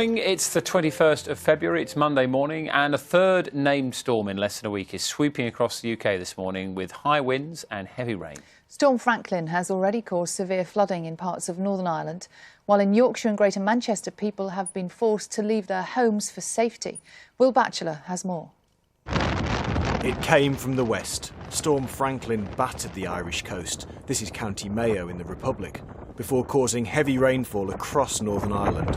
It's the 21st of February, it's Monday morning, and a third named storm in less than a week is sweeping across the UK this morning with high winds and heavy rain. Storm Franklin has already caused severe flooding in parts of Northern Ireland, while in Yorkshire and Greater Manchester people have been forced to leave their homes for safety. Will Batchelor has more. It came from the west. Storm Franklin battered the Irish coast. This is County Mayo in the Republic, before causing heavy rainfall across Northern Ireland.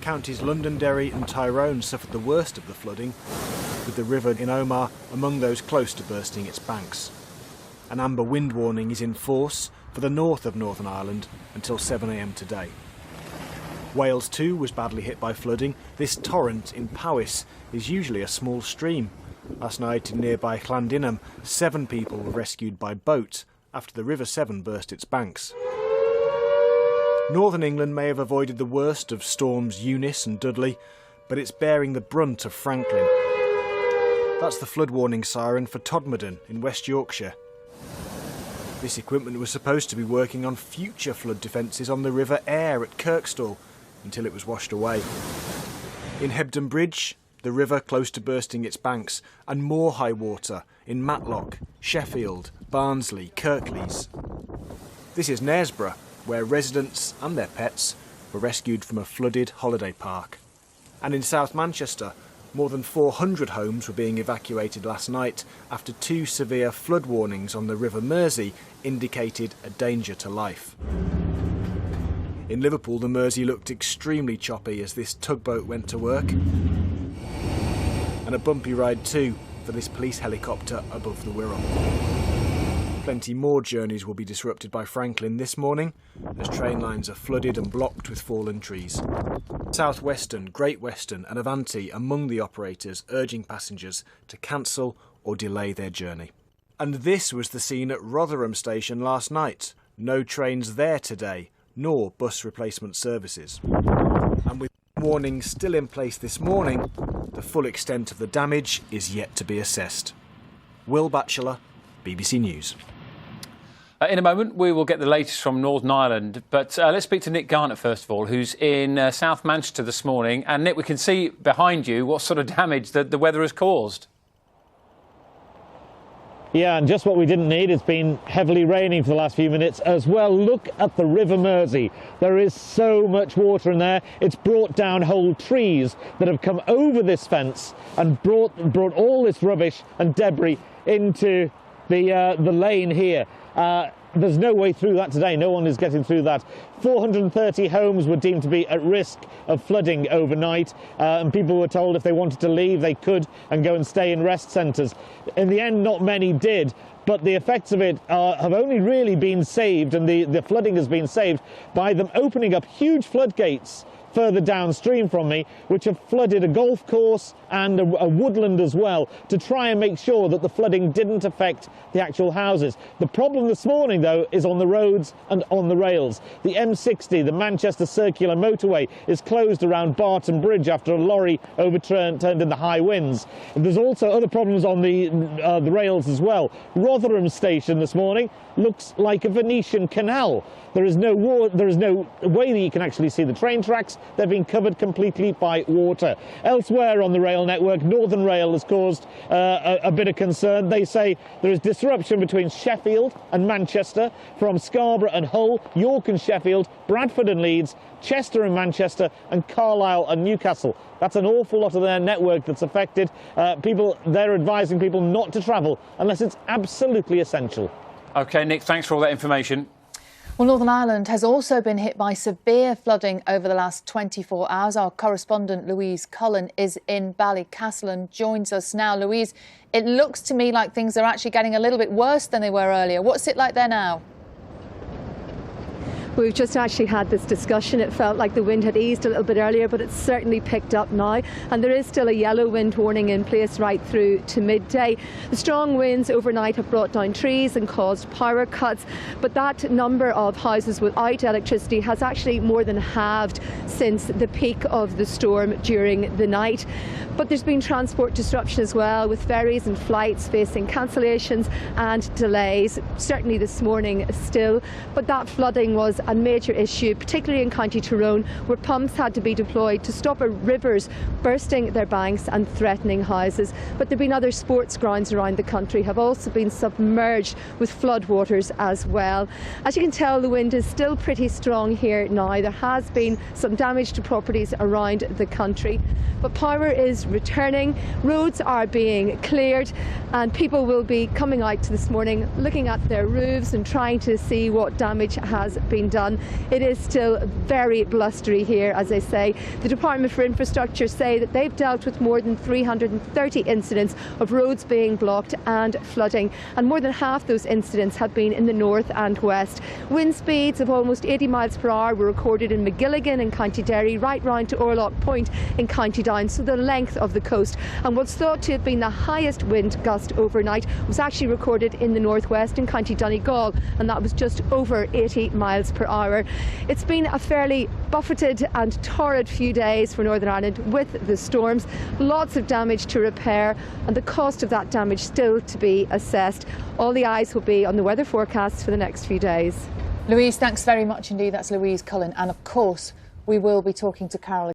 Counties Londonderry and Tyrone suffered the worst of the flooding, with the river in Omagh among those close to bursting its banks. An amber wind warning is in force for the north of Northern Ireland until 7 a.m. today. Wales too was badly hit by flooding. This torrent in Powys is usually a small stream. Last night in nearby Llandinam, 7 people were rescued by boat after the River Severn burst its banks. Northern England may have avoided the worst of storms Eunice and Dudley, but it's bearing the brunt of Franklin. That's the flood warning siren for Todmorden in West Yorkshire. This equipment was supposed to be working on future flood defences on the River Aire at Kirkstall until it was washed away. In Hebden Bridge, the river close to bursting its banks, and more high water in Matlock, Sheffield, Barnsley, Kirklees. This is Knaresborough, where residents and their pets were rescued from a flooded holiday park. And in South Manchester, more than 400 homes were being evacuated last night after 2 severe flood warnings on the River Mersey indicated a danger to life. In Liverpool, the Mersey looked extremely choppy as this tugboat went to work. And a bumpy ride too for this police helicopter above the Wirral. Plenty more journeys will be disrupted by Franklin this morning as train lines are flooded and blocked with fallen trees. South Western, Great Western and Avanti among the operators urging passengers to cancel or delay their journey. And this was the scene at Rotherham station last night. No trains there today, nor bus replacement services. And with warnings still in place this morning, the full extent of the damage is yet to be assessed. Will Batchelor, BBC News. In a moment, we will get the latest from Northern Ireland, but let's speak to Nick Garnett first of all, who's in South Manchester this morning. And Nick, we can see behind you what sort of damage that the weather has caused. Yeah, and just what we didn't need. It's been heavily raining for the last few minutes as well. Look at the River Mersey. There is so much water in there. It's brought down whole trees that have come over this fence and brought all this rubbish and debris into the lane here. There's no way through that today. No one is getting through that. 430 homes were deemed to be at risk of flooding overnight, and people were told if they wanted to leave, they could and go and stay in rest centres. In the end, not many did, but the effects of it have only really been saved, and the flooding has been saved by them opening up huge floodgates further downstream from me, which have flooded a golf course and a woodland as well, to try and make sure that the flooding didn't affect the actual houses. The problem this morning, though, is on the roads and on the rails. The M60, the Manchester Circular Motorway, is closed around Barton Bridge after a lorry turned in the high winds. And there's also other problems on the rails as well. Rotherham station this morning looks like a Venetian canal. There is no way that you can actually see the train tracks. They've been covered completely by water. Elsewhere on the rail network, Northern Rail has caused a bit of concern. They say there is disruption between Sheffield and Manchester, from Scarborough and Hull, York and Sheffield, Bradford and Leeds, Chester and Manchester, and Carlisle and Newcastle. That's an awful lot of their network that's affected. They're advising people not to travel unless it's absolutely essential. OK, Nick, thanks for all that information. Well, Northern Ireland has also been hit by severe flooding over the last 24 hours. Our correspondent Louise Cullen is in Ballycastle and joins us now. Louise, it looks to me like things are actually getting a little bit worse than they were earlier. What's it like there now? We've just actually had this discussion. It felt like the wind had eased a little bit earlier, but it's certainly picked up now. And there is still a yellow wind warning in place right through to midday. The strong winds overnight have brought down trees and caused power cuts. But that number of houses without electricity has actually more than halved since the peak of the storm during the night. But there's been transport disruption as well, with ferries and flights facing cancellations and delays, certainly this morning still. But that flooding was and major issue, particularly in County Tyrone, where pumps had to be deployed to stop rivers bursting their banks and threatening houses. But there have been other sports grounds around the country have also been submerged with floodwaters as well. As you can tell, the wind is still pretty strong here now. There has been some damage to properties around the country, but power is returning, roads are being cleared, and people will be coming out this morning looking at their roofs and trying to see what damage has been done. It is still very blustery here, as I say. The Department for Infrastructure say that they've dealt with more than 330 incidents of roads being blocked and flooding, and more than half those incidents have been in the north and west. Wind speeds of almost 80 miles per hour were recorded in McGilligan in County Derry, right round to Orlock Point in County Down, so the length of the coast. And what's thought to have been the highest wind gust overnight was actually recorded in the northwest in County Donegal, and that was just over 80 miles per hour. It's been a fairly buffeted and torrid few days for Northern Ireland with the storms. Lots of damage to repair, and the cost of that damage still to be assessed. All the eyes will be on the weather forecasts for the next few days. Louise, thanks very much indeed. That's Louise Cullen. And of course, we will be talking to Carol